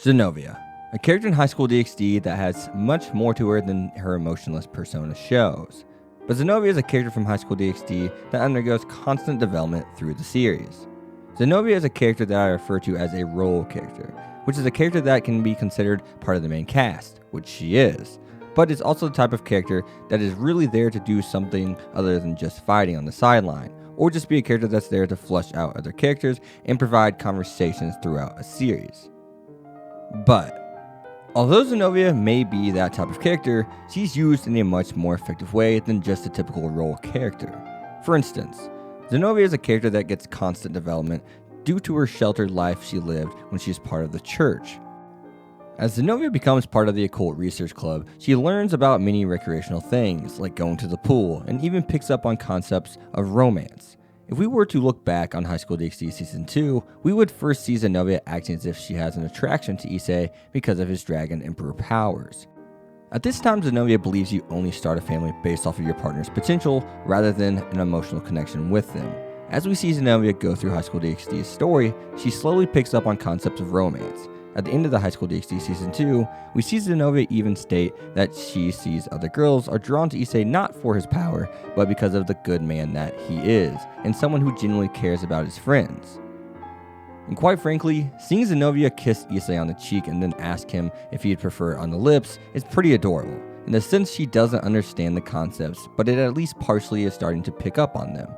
Xenovia, a character in High School DxD that has much more to her than her emotionless persona shows. But Xenovia is a character from High School DxD that undergoes constant development through the series. Xenovia is a character that I refer to as a role character, which is a character that can be considered part of the main cast, which she is. But it's also the type of character that is really there to do something other than just fighting on the sideline, or just be a character that's there to flesh out other characters and provide conversations throughout a series. But although Xenovia may be that type of character, she's used in a much more effective way than just a typical role character. For instance, Xenovia is a character that gets constant development due to her sheltered life she lived when she was part of the church. As Xenovia becomes part of the Occult Research Club, she learns about many recreational things, like going to the pool, and even picks up on concepts of romance. If we were to look back on High School DxD Season 2, we would first see Xenovia acting as if she has an attraction to Issei because of his Dragon Emperor powers. At this time, Xenovia believes you only start a family based off of your partner's potential rather than an emotional connection with them. As we see Xenovia go through High School DxD's story, she slowly picks up on concepts of romance. At the end of the High School DxD Season 2, we see Xenovia even state that she sees other girls are drawn to Issei not for his power, but because of the good man that he is, and someone who genuinely cares about his friends. And quite frankly, seeing Xenovia kiss Issei on the cheek and then ask him if he'd prefer it on the lips is pretty adorable, in the sense she doesn't understand the concepts, but it at least partially is starting to pick up on them.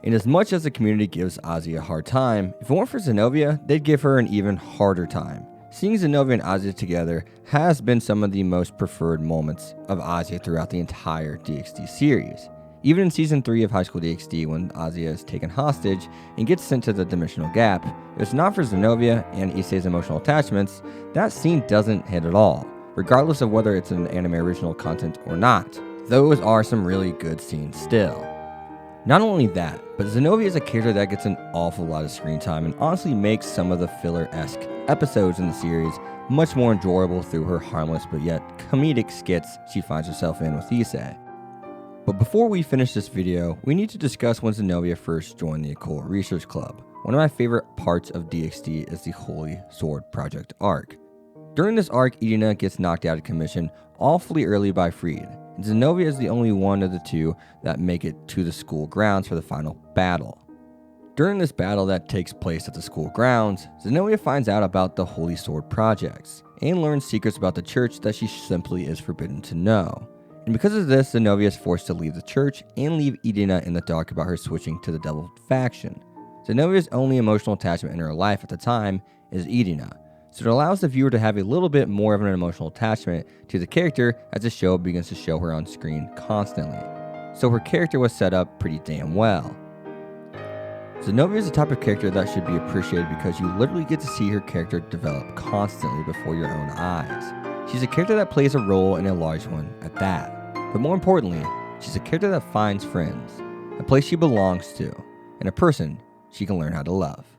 And as much as the community gives Ozzy a hard time, if it weren't for Xenovia, they'd give her an even harder time. Seeing Xenovia and Ozzy together has been some of the most preferred moments of Ozzy throughout the entire DxD series. Even in Season 3 of High School DxD, when Ozzy is taken hostage and gets sent to the Dimensional Gap, if it's not for Xenovia and Issei's emotional attachments, that scene doesn't hit at all, regardless of whether it's an anime original content or not. Those are some really good scenes still. Not only that, but Xenovia is a character that gets an awful lot of screen time and honestly makes some of the filler-esque episodes in the series much more enjoyable through her harmless but yet comedic skits she finds herself in with Issei. But before we finish this video, we need to discuss when Xenovia first joined the Occult Research Club. One of my favorite parts of DxD is the Holy Sword Project arc. During this arc, Idina gets knocked out of commission awfully early by Fried, and Xenovia is the only one of the two that make it to the school grounds for the final battle. During this battle that takes place at the school grounds, Xenovia finds out about the Holy Sword projects, and learns secrets about the church that she simply is forbidden to know. And because of this, Xenovia is forced to leave the church and leave Idina in the dark about her switching to the Devil faction. Xenovia's only emotional attachment in her life at the time is Idina, so it allows the viewer to have a little bit more of an emotional attachment to the character as the show begins to show her on screen constantly. So her character was set up pretty damn well. Xenovia is the type of character that should be appreciated because you literally get to see her character develop constantly before your own eyes. She's a character that plays a role in a large one at that. But more importantly, she's a character that finds friends, a place she belongs to, and a person she can learn how to love.